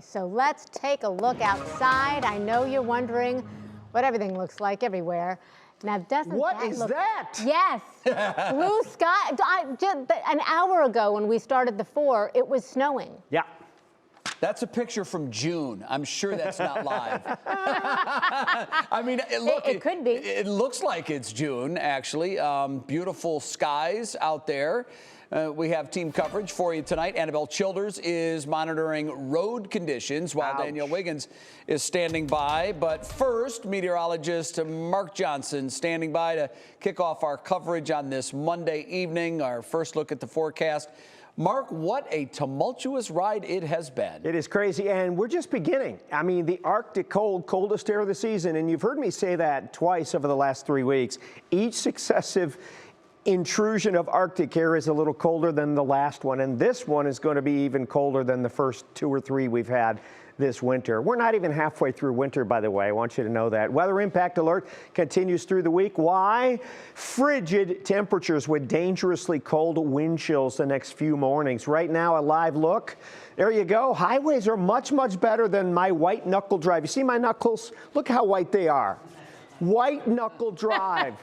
So let's take a look outside. I know you're wondering what everything looks like everywhere. Now, doesn't what that is look... that? Yes, blue sky. Just an hour ago when we started the 4, it was snowing. Yeah. That's a picture from June. I'm sure that's not live. I mean, It could be. It looks like it's June, actually. Beautiful skies out there. We have team coverage for you tonight. Annabelle Childers is monitoring road conditions while Danielle Wiggins is standing by. But first, meteorologist Mark Johnson standing by to kick off our coverage on this Monday evening, our first look at the forecast. Mark, what a tumultuous ride it has been. It is crazy, and we're just beginning. I mean, the Arctic cold, coldest air of the season, and you've heard me say that twice over the last 3 weeks. Each successive intrusion of Arctic air is a little colder than the last one, and this one is going to be even colder than the first 2 or 3 we've had this winter. We're not even halfway through winter, by the way. I want you to know that. Weather impact alert continues through the week. Why? Frigid temperatures with dangerously cold wind chills the next few mornings. Right now, a live look. There you go. Highways are much, much better than my white knuckle drive. You see my knuckles? Look how white they are. White knuckle drive.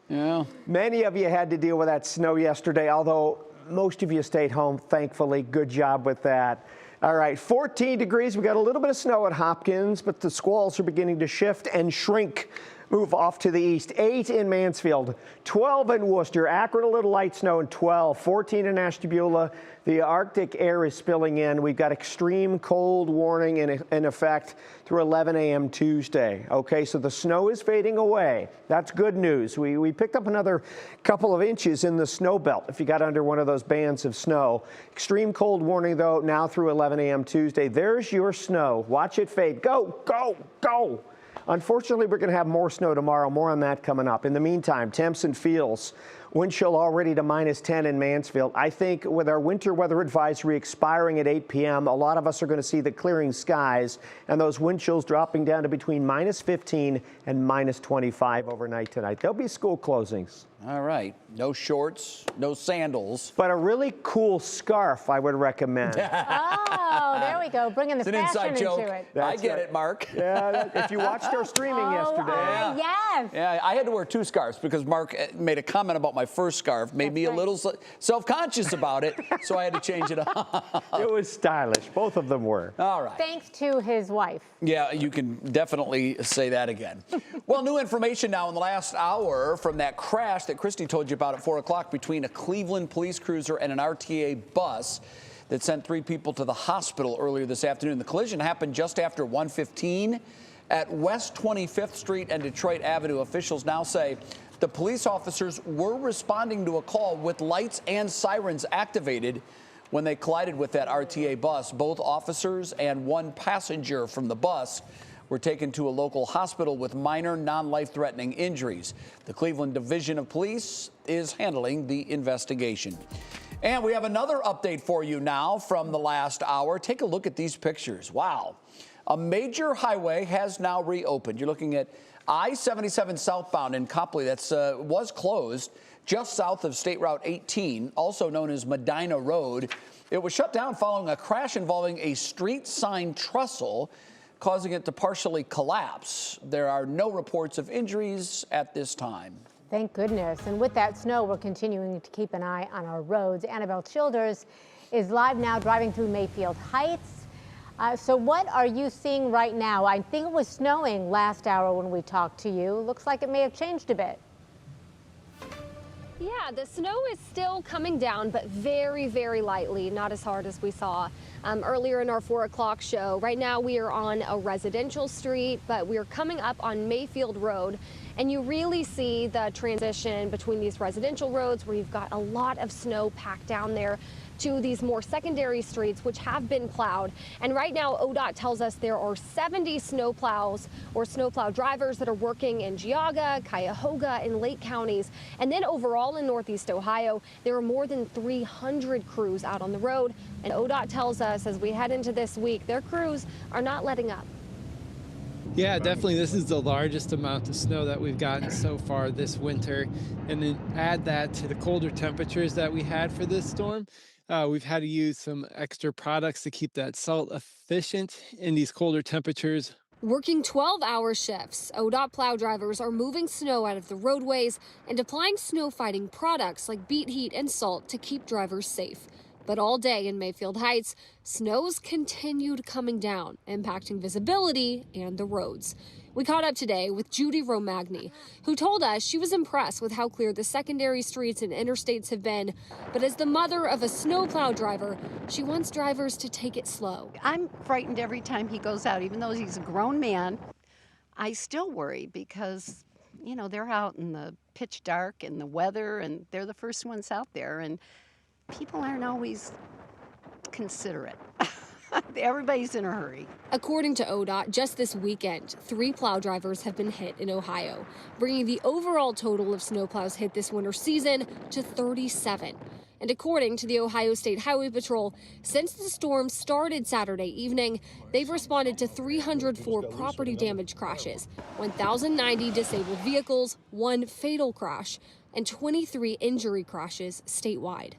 Yeah. Many of you had to deal with that snow yesterday, although most of you stayed home, thankfully. Good job with that. All right, 14 degrees. We got a little bit of snow at Hopkins, but the squalls are beginning to shift and shrink. Move off to the east. 8 in Mansfield, 12 in Worcester, Akron, a little light snow, and 12. 14 in Ashtabula. The Arctic air is spilling in. We've got extreme cold warning in effect through 11 a.m. Tuesday. Okay, so the snow is fading away. That's good news. We picked up another couple of inches in the snow belt if you got under one of those bands of snow. Extreme cold warning, though, now through 11 a.m. Tuesday. There's your snow. Watch it fade. Go, go, go. Unfortunately, we're going to have more snow tomorrow. More on that coming up. In the meantime, temps and feels. Wind chill already to -10 in Mansfield. I think with our winter weather advisory expiring at 8 p.m., a lot of us are going to see the clearing skies and those wind chills dropping down to between -15 and -25 overnight tonight. There'll be school closings. All right. No shorts, no sandals. But a really cool scarf I would recommend. Oh, there we go. Bringing the It's an fashion inside joke. into it. I get it, Mark. Yeah, if you watched our streaming yesterday. Yes. Yeah, I had to wear 2 scarves because Mark made a comment about my first scarf, made me a little self-conscious about it, so I had to change it up. It was stylish. Both of them were. All right. Thanks to his wife. Yeah, you can definitely say that again. Well, new information now in the last hour from that crash that Christy told you about at 4 o'clock between a Cleveland police cruiser and an RTA bus that sent 3 people to the hospital earlier this afternoon. The collision happened just after 1:15 at West 25th Street and Detroit Avenue. Officials now say the police officers were responding to a call with lights and sirens activated when they collided with that RTA bus. Both officers and 1 passenger from the bus were taken to a local hospital with minor non-life-threatening injuries. The Cleveland Division of Police is handling the investigation. And we have another update for you now from the last hour. Take a look at these pictures. Wow. A major highway has now reopened. You're looking at I-77 southbound in Copley. That's was closed just south of State Route 18, also known as Medina Road. It was shut down following a crash involving a street sign trestle, causing it to partially collapse. There are no reports of injuries at this time. Thank goodness. And with that snow, we're continuing to keep an eye on our roads. Annabelle Childers is live now driving through Mayfield Heights. So what are you seeing right now? I think it was snowing last hour when we talked to you. Looks like it may have changed a bit. Yeah, the snow is still coming down, but very, very lightly, not as hard as we saw earlier in our 4 o'clock show. Right now we are on a residential street, but we're coming up on Mayfield Road, and you really see the transition between these residential roads where you've got a lot of snow packed down there to these more secondary streets, which have been plowed. And right now, ODOT tells us there are 70 snowplows or snowplow drivers that are working in Geauga, Cuyahoga, and Lake counties. And then overall in Northeast Ohio, there are more than 300 crews out on the road. And ODOT tells us as we head into this week, their crews are not letting up. Yeah, definitely. This is the largest amount of snow that we've gotten so far this winter. And then add that to the colder temperatures that we had for this storm. We've had to use some extra products to keep that salt efficient in these colder temperatures. Working 12-hour shifts, ODOT plow drivers are moving snow out of the roadways and applying snow fighting products like beet heat and salt to keep drivers safe. But all day in Mayfield Heights, snow's continued coming down, impacting visibility and the roads. We caught up today with Judy Romagni, who told us she was impressed with how clear the secondary streets and interstates have been. But as the mother of a snowplow driver, she wants drivers to take it slow. I'm frightened every time he goes out, even though he's a grown man. I still worry because, you know, they're out in the pitch dark and the weather, and they're the first ones out there, and people aren't always considerate. Everybody's in a hurry. According to ODOT, just this weekend, 3 plow drivers have been hit in Ohio, bringing the overall total of snowplows hit this winter season to 37. And according to the Ohio State Highway Patrol, since the storm started Saturday evening, they've responded to 304 property damage crashes, 1,090 disabled vehicles, 1 fatal crash, and 23 injury crashes statewide.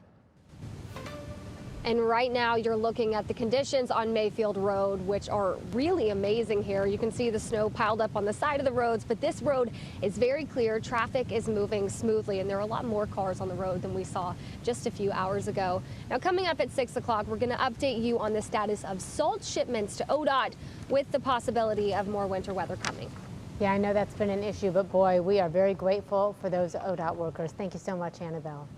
And right now you're looking at the conditions on Mayfield Road, which are really amazing here. You can see the snow piled up on the side of the roads, but this road is very clear. Traffic is moving smoothly, and there are a lot more cars on the road than we saw just a few hours ago. Now, coming up at 6 o'clock, we're going to update you on the status of salt shipments to ODOT with the possibility of more winter weather coming. Yeah, I know that's been an issue, but boy, we are very grateful for those ODOT workers. Thank you so much, Annabelle.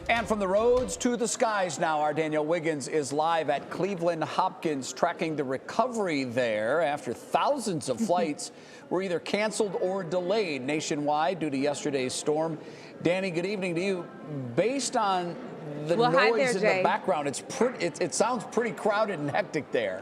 And from the roads to the skies now, our Danielle Wiggins is live at Cleveland Hopkins, tracking the recovery there after thousands of flights were either canceled or delayed nationwide due to yesterday's storm. Danny, good evening to you. Based on the noise in the background, it sounds pretty crowded and hectic there.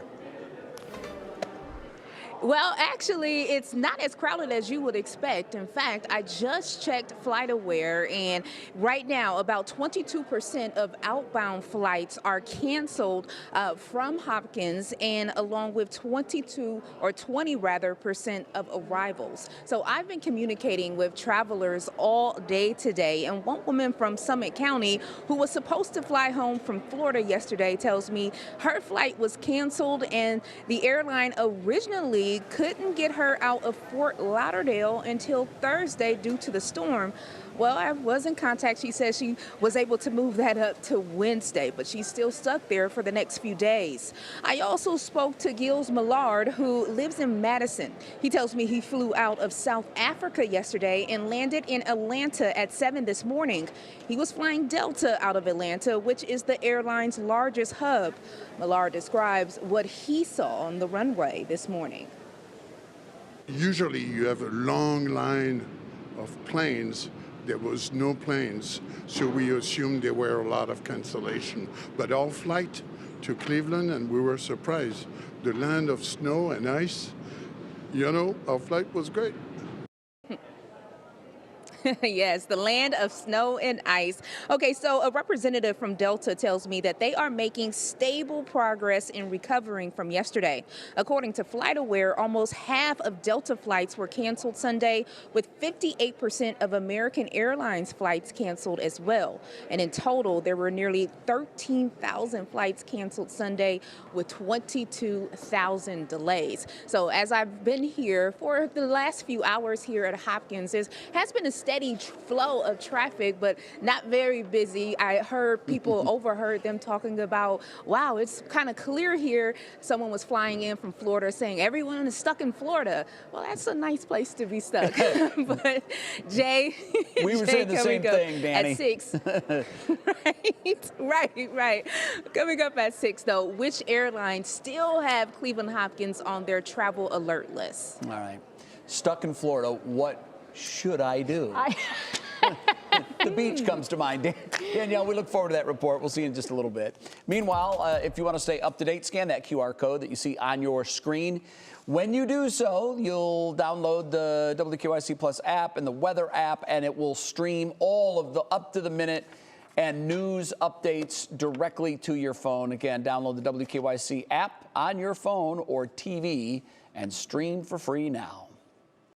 Well, actually, it's not as crowded as you would expect. In fact, I just checked FlightAware, and right now, about 22% of outbound flights are canceled from Hopkins, and along with 20% of arrivals. So I've been communicating with travelers all day today, and one woman from Summit County who was supposed to fly home from Florida yesterday tells me her flight was canceled, and the airline originally couldn't get her out of Fort Lauderdale until Thursday due to the storm. Well, I was in contact. She says she was able to move that up to Wednesday, but she's still stuck there for the next few days. I also spoke to Gilles Millard, who lives in Madison. He tells me he flew out of South Africa yesterday and landed in Atlanta at 7 this morning. He was flying Delta out of Atlanta, which is the airline's largest hub. Millard describes what he saw on the runway this morning. Usually you have a long line of planes. There was no planes, so we assumed there were a lot of cancellation. But our flight to Cleveland, and we were surprised. The land of snow and ice, you know, our flight was great. Yes, the land of snow and ice. Okay, so a representative from Delta tells me that they are making stable progress in recovering from yesterday. According to FlightAware, almost half of Delta flights were canceled Sunday, with 58% of American Airlines flights canceled as well. And in total, there were nearly 13,000 flights canceled Sunday, with 22,000 delays. So as I've been here for the last few hours here at Hopkins, there has been a steady flow of traffic, but not very busy. I heard people overheard them talking about, wow, it's kind of clear here. Someone was flying in from Florida saying everyone is stuck in Florida. Well, that's a nice place to be stuck. But Jay, we were saying the same thing, Danny. At 6. Right. Coming up at 6, though, which airlines still have Cleveland Hopkins on their travel alert list? All right. Stuck in Florida, what should I do? The beach comes to mind. Danielle, we look forward to that report. We'll see you in just a little bit. Meanwhile, if you want to stay up to date, scan that QR code that you see on your screen. When you do so, you'll download the WKYC Plus app and the weather app, and it will stream all of the up-to-the-minute and news updates directly to your phone. Again, download the WKYC app on your phone or TV and stream for free now.